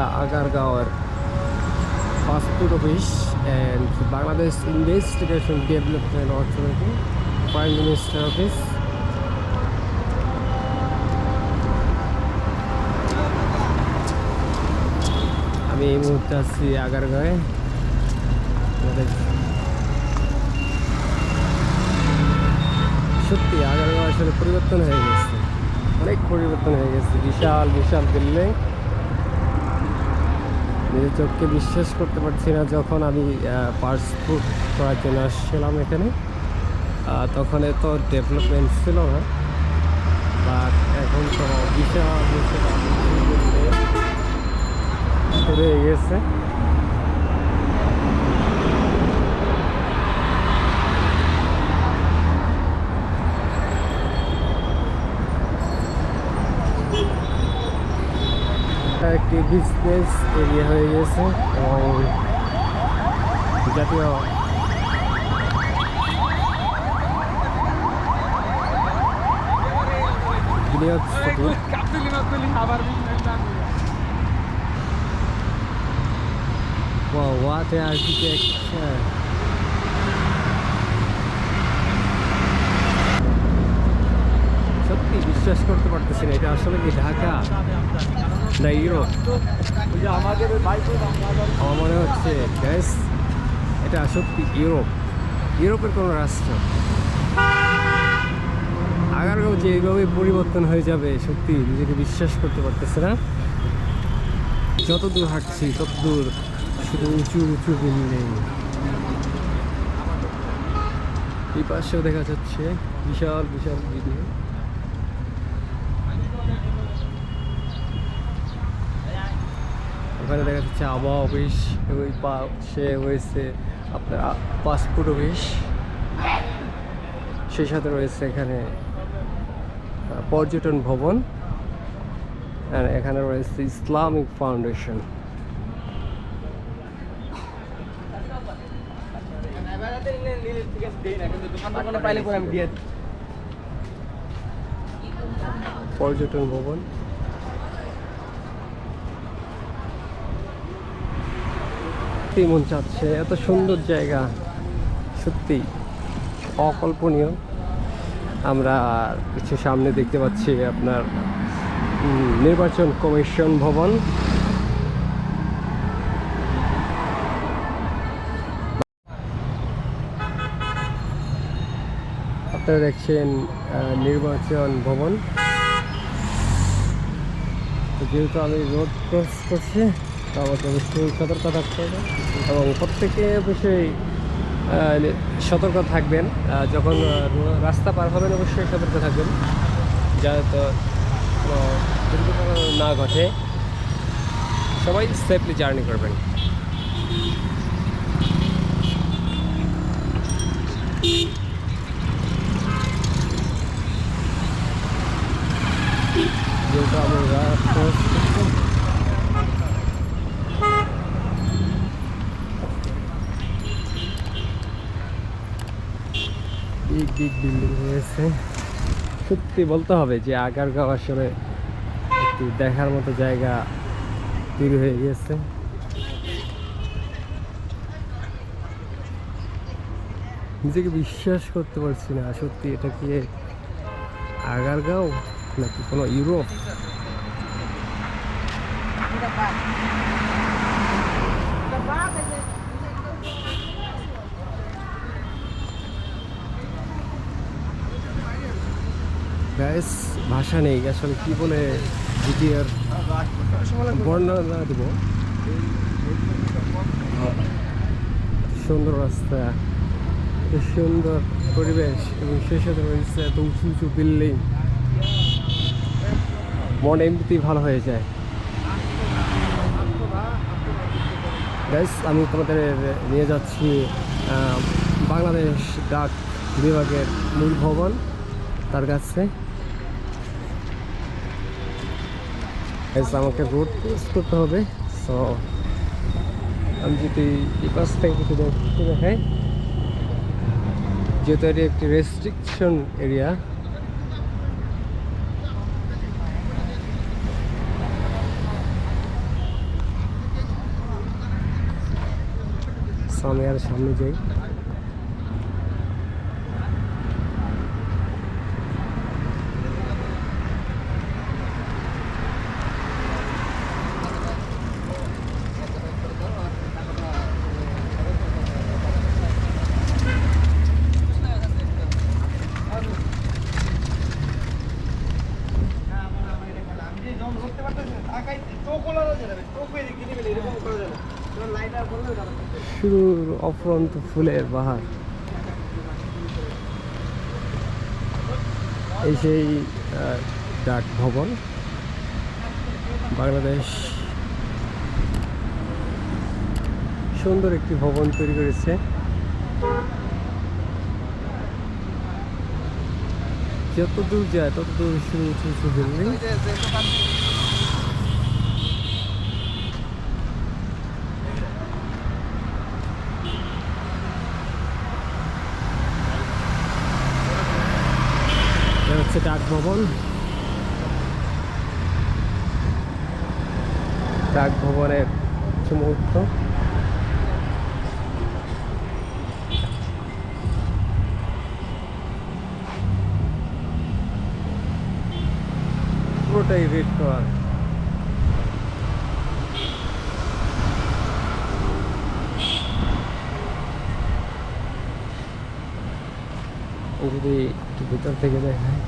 Dhaka Agargaon Passport Office and Bangladesh Investigation Development Authority, Prime Minister Office. আমি এই মুহূর্তে আছি আগারগাঁয়ে। সত্যি আগারগাঁও আসলে পরিবর্তন হয়ে গেছে, অনেক পরিবর্তন হয়ে গেছে। বিশাল বিশাল বিল্ডিং, নিজের চোখকে বিশ্বাস করতে পারছি না। যখন আমি পাসপোর্ট করার জন্য আসছিলাম এখানে, তখন এত ডেভেলপমেন্ট ছিল না, বাট এখন তো বিশাল বিশাল শুরু হয়ে গেছে। একটি বিজনেস এরিয়া হয়ে গেছে এবং জাতীয় বিনিয়োগপতি what architecture! সত্যি বিশ্বাস করতে পারতেছি না, এটা আসলে কি ঢাকা না ইউরোপ? আমার মনে হচ্ছে গ্যাস এটা সত্যি ইউরোপের কোনো রাষ্ট্র। আগারগাঁও যে এইভাবে পরিবর্তন হয়ে যাবে, সত্যি নিজেকে বিশ্বাস করতে পারতেছে না। যত দূর হাঁটছি তত দূর শুধু উঁচু উঁচু বিল্ডিং। এই পাশেও দেখা যাচ্ছে বিশাল বিশাল বিল্ডিং। ওখানে দেখা যাচ্ছে আবহাওয়া অফিস, ওই পাশে হয়েছে আপনার পাসপোর্ট অফিস, সেই সাথে রয়েছে এখানে পর্যটন ভবন, আর এখানে রয়েছে ইসলামিক ফাউন্ডেশন। পর্যটন ভবন মন চাচ্ছে, এত সুন্দর জায়গা, সত্যি অকল্পনীয়। আমরা কিছু সামনে দেখতে পাচ্ছি আপনার নির্বাচন কমিশন ভবন। আপনারা দেখছেন নির্বাচন ভবন। যেহেতু আমি রোড ক্রস করছি, তো আমাকে অবশ্যই সতর্ক থাকতে হবে এবং প্রত্যেকে অবশ্যই সতর্ক থাকবেন। যখন রাস্তা পার হবেন অবশ্যই সতর্ক থাকবেন, যাতে দুর্ঘটনা না ঘটে। সবাই সেফলি জার্নি করবেন। যেহেতু আমরা বিগ বিগ বিল্ডিং হয়েছে। সত্যি বলতে হবে যে আগারগাঁও আসলে একটি দেখার মতো জায়গা তৈরি হয়ে গেছে। নিজেকে বিশ্বাস করতে পারছি না, সত্যি এটা কি আগারগাঁও নাকি কোনো ইউরোপ? গ্যাস ভাষা নেই আসলে, কি বলে ভিডিওর বর্ণনা দেব। সুন্দর রাস্তা, সুন্দর পরিবেশ এবং সেই সাথে রয়েছে এত উঁচু উঁচু বিল্ডিং, মন এমনিতেই ভালো হয়ে যায়। গ্যাস আমি তোমাদের নিয়ে যাচ্ছি বাংলাদেশ ডাক বিভাগের মূল ভবন, তার কাছে। আমাকে রোড ক্রস করতে হবে, সো আমি যদি এই পাশ থেকে কিছু দেখতে দেখাই, যেহেতু এটি একটি রেস্ট্রিকশন এরিয়া, আমি আর সামনে যাই। শুরুর অফুরন্ত ফুলের বাহার, এই সেই ডাক ভবন বাংলাদেশ সুন্দর একটি ভবন তৈরি করেছে। যত দূর যায় তত দূর শুরু উঁচু উঁচু বিল্ডিং। হচ্ছে ডাক ভবন। ডাক ভবনের কিছু মুহূর্ত। পুরোটাই রেড কালার। যদি একটু ভিতর থেকে দেখায়,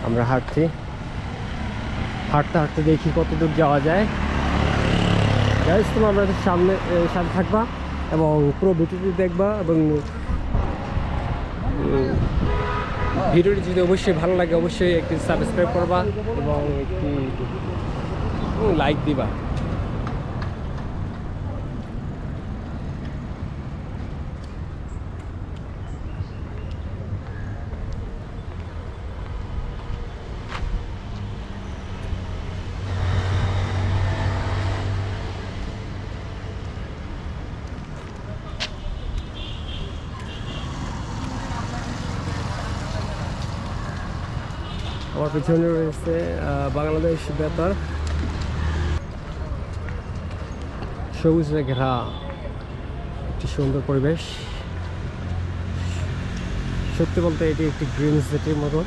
আমরা হাঁটতে হাঁটতে দেখি কত দূর যাওয়া যায়। গাইস, তোমরা আমাদের সাথে থাকবা এবং পুরো ভিডিওটি দেখবা, এবং ভিডিওটি যদি অবশ্যই ভালো লাগে অবশ্যই একটি সাবস্ক্রাইব করবা এবং একটি লাইক দিবা। আমার পিছনে রয়েছে বাংলাদেশ বেতার, সবুজে ঘেরা একটি সুন্দর পরিবেশ। সত্যি বলতে এটি একটি গ্রিন সিটির মতো,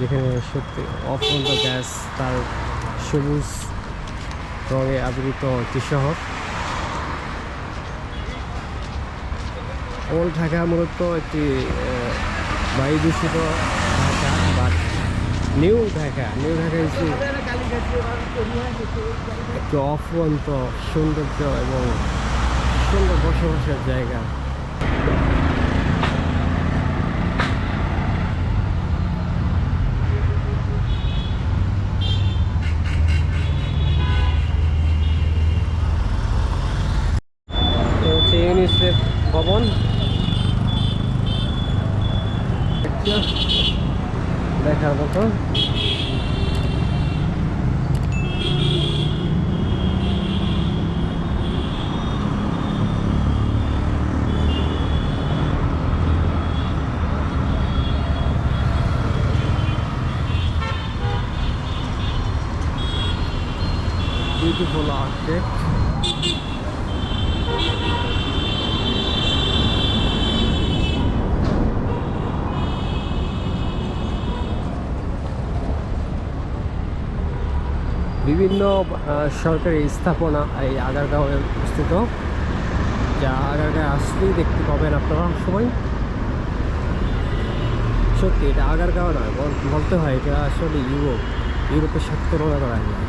যেখানে সত্যি অফুরন্ত গ্যাস তার সবুজ রঙে আবৃত একটি শহর। ওল্ড ঢাকা মূলত একটি বায়ু দূষিত ঢাকা, বাট নিউ ঢাকা একটু অফুরন্ত সৌন্দর্য এবং সুন্দর বসবাসের জায়গা। ইউনিসেফ ভবন দেখার মতো। Beautiful architect. বিভিন্ন সরকারি স্থাপনা এই আগারগাঁওয়ে অবস্থিত, যা আগারগাঁও আসলেই দেখতে পাবেন আপনারা সবাই। সত্যি এটা আগারগাঁও নয়, বলতে হয় এটা আসলে ইউরোপের সাথে তুলনা করা যায়।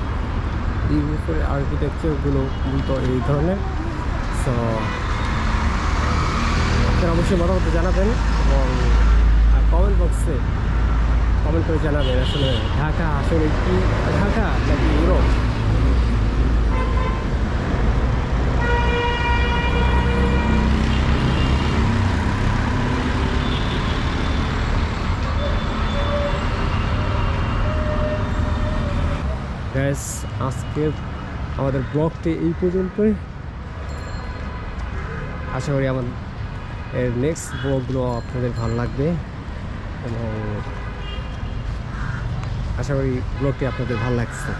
ইউরোপের আর্কিটেকচারগুলো মূলত এই ধরনের। সো আপনারা অবশ্যই মতামত জানাবেন এবং কমেন্ট বক্সে কমেন্ট করে জানাবেন আসলে ঢাকা আসলে কি ঢাকা নাকি ইউরোপ। গাইস, আজকের আমাদের ব্লগটি এই পর্যন্তই। আশা করি আমার এর নেক্সট ব্লগগুলো আপনাদের ভালো লাগবে এবং আশা করি ব্লগটি আপনাদের ভালো লাগছে।